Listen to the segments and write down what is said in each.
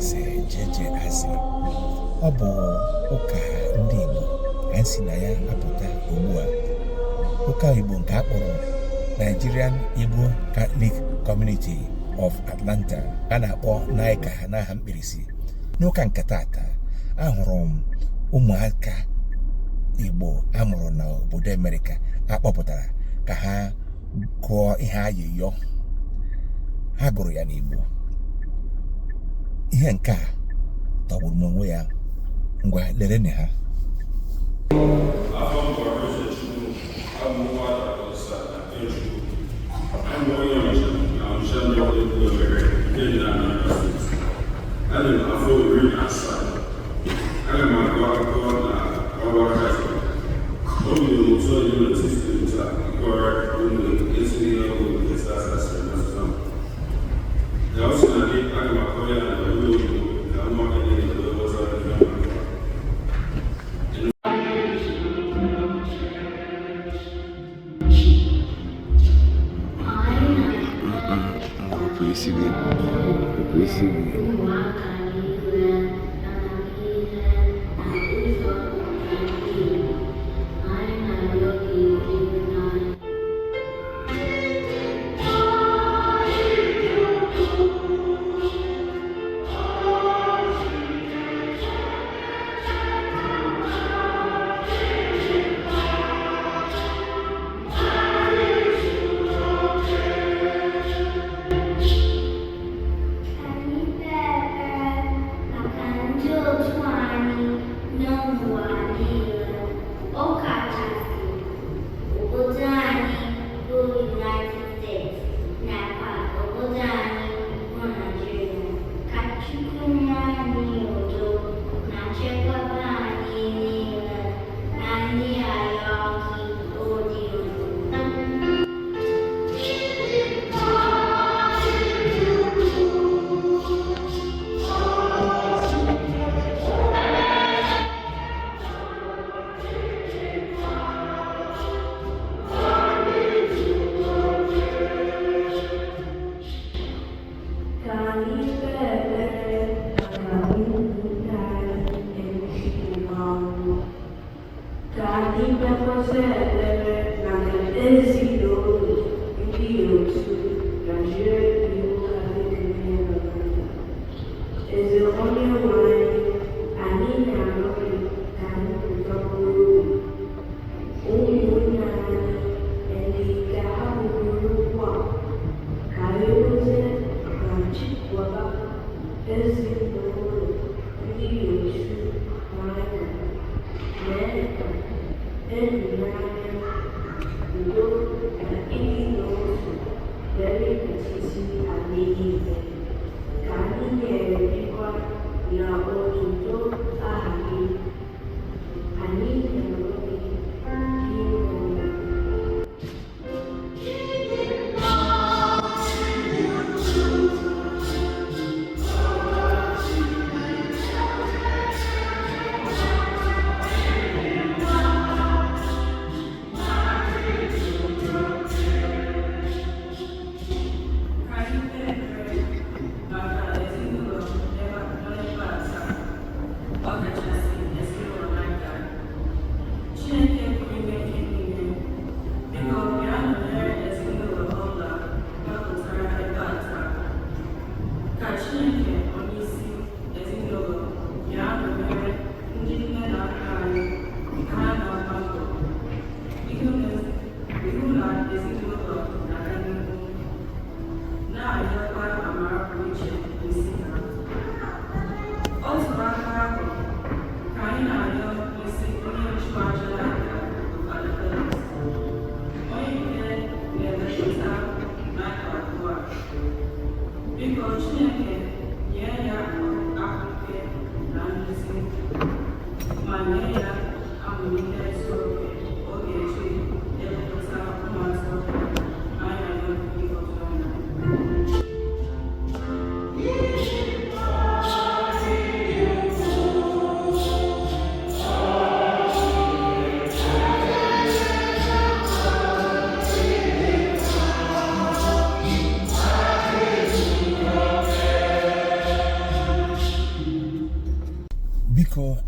Nze Jeje Azị. Ọ bụ ụka ndị Igbo anyị si na ya apụta ugbu a. Ụka Igbo nke a kpọrọ Nigerian Igbo Catholic Community of Atlanta, a na-akpọ NICA n'aha mkpirisi. N'ụka nke taata, ahụrụ m ụmụaka Igbo amụrụ n'obodo Amerịka akpọpụtara ka ha gụọ ihe ayịyọ. Ha gụrụ ya n'Igbo. Ihe nke a tọgburu m onwe ya. Ngwa lerene ha.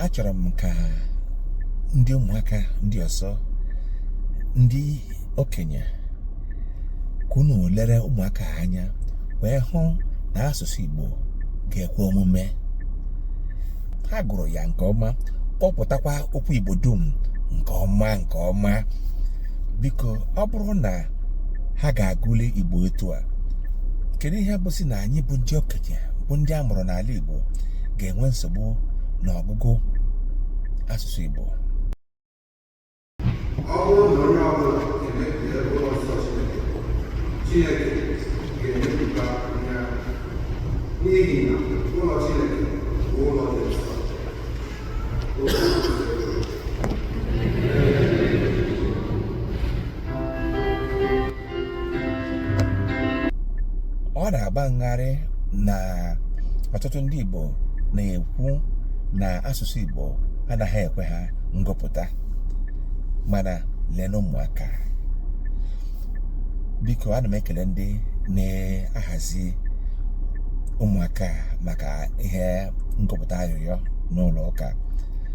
achọrọ m ka ndị ụmụaka ndị ọzọ ndị okenye ka unu lere ụmụaka anya wee hụ na asụsụ Igbo ga-ekwe omume. Ha gụrụ ya nke ọma, kpọpụtakwa okwu Igbo dum nke ọma. Biko, ọ bụrụ na ha ga-agụle Igbo etu a, kedu ihe bụ si na anyị bụ ndị okenye bụ ndị a mụrụ n'ala Igbo ga-enwe nsogbu n'ọgụgụ asụsụ Igbo? Ọ bụrụ na onye ọbụla ga-emepụta ụlọ nsọ Chineke ga-emepụta ya, n'ihi na ụlọ Chineke bụ ụlọ dị nsọ. Ọ na-agba ngharị na ọtụtụ ndị Igbo na-ekwu na asụsụ Igbo anaghị ekwe ha ngụpụta, mana lee ụmụaka. Biko, ana m ekele ndị na-ahazi ụmụaka maka ihe ngụpụta arịrịọ n'ụlọ ụka.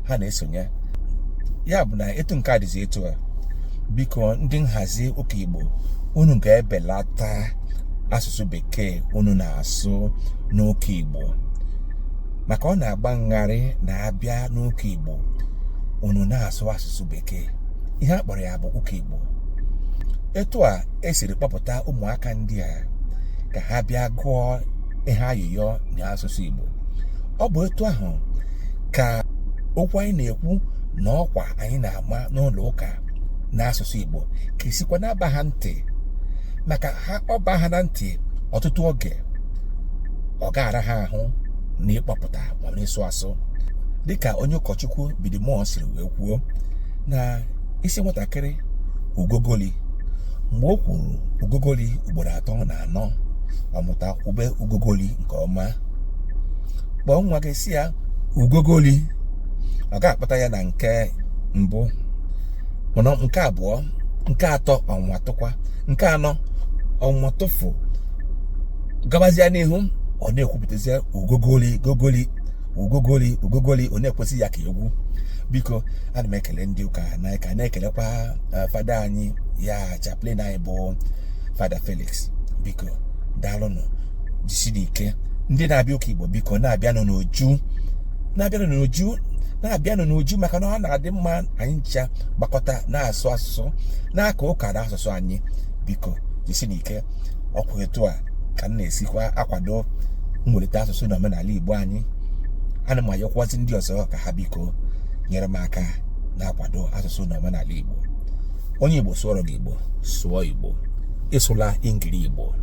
Ha na-esonye ya, bụ na etu nke a dịzi etu a. Biko, ndị nhazi ụka Igbo, unu ga-ebelata asụsụ Bekee unu na-asụ n'ụka Igbo, maka ọ na-agba ngharị na-abịa n'ụka Igbo unu na-asụ asụsụ Bekee. Ihe a kpọrọ ya bụ ụka Igbo. Etu a esiri kpọpụta ụmụaka ndị a ka ha bịa gụọ ihe ayụyọ n'asụsụ Igbo. Ọ bụ etu ahụ ka okwu anyị na-ekwu na ọkwa anyị na-ama n'ụlọ ụka n'asụsụ Igbo ka esikwa na-aba ha ntị, maka ha ọba ha na ntị ọtụtụ oge ọ ga-ara ha ahụ na ịkpọpụta ma ọ na-esụ asụ. Dịka onye ụkọchukwu Bidimọọ siri wee kwuo na isi nwatakịrị ugogoli, mgbe o kwuru ugogoli ugboro 3 na 4, ọmụta kwube ugogoli nke ọma. Kpọọ nwa gị si ya ugogoli, ọ ga-akpata ya na nke mbụ, mana nke abụọ, nke atọ ọnwa tụkwa, nke anọ ọnwa tụfu, gabazia n'ihu ọ na-ekwupụtazi ugogoli, ọ na-ekwesị ya ka egwu. Biko, ana m ekele ndị ụka ka na-ekelekwa fada anyị, ya chaplain anyị bụ Fada Felix. Biko, daalụnụ, jisiri ike. Ndị na-abịa ụka Igbo, biko na-abịanụ n'uju, maka na ọ na-adị mma anyị ncha gbakọta na-asụ asụsụ na-aka ụka na asụsụ anyị. Biko, jisiri ike. Ọkwa etu a ka m na-esikwa akwado mwelite asụsụ na omenala Igbo anyị. Ana m ayọkwazi ndị ọzọ ka ha biko nyere m aka na-akwado asụsụ na omenala Igbo. Onye Igbo sụọrọ gị Igbo, sụọ Igbo, ịsụla ngiri Igbo.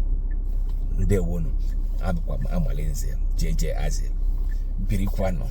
Ndewonu. Abụkwa m Amalinze JJ Azị, birikwanụ.